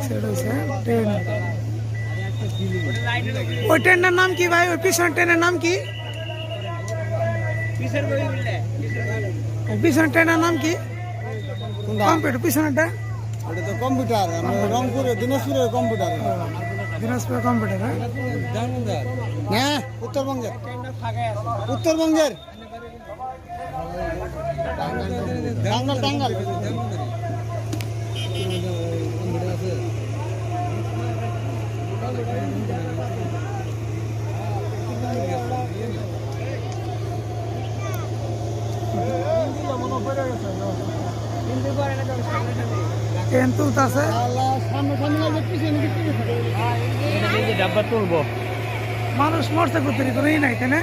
Side হয়েছে train. ওই ট্রেনের নাম কি ভাই? ওই পিছনের ট্রেনের নাম কি? পিছনের ট্রেনের নাম কি? কম্পিউটার পিছনেরটা? এটা তো কম্পিউটার, রংপুরে দিনাজপুরের কম্পিউটার। দিনাজপুর কম্পিউটার। না, উত্তরবঙ্গের। উত্তরবঙ্গের টাঙ্গাল টাঙ্গাল। ট্রেন তুলতেছে। ডাব্বা তুলবো। মানুষ মরছে কোথায়? করেই নাই তাই না?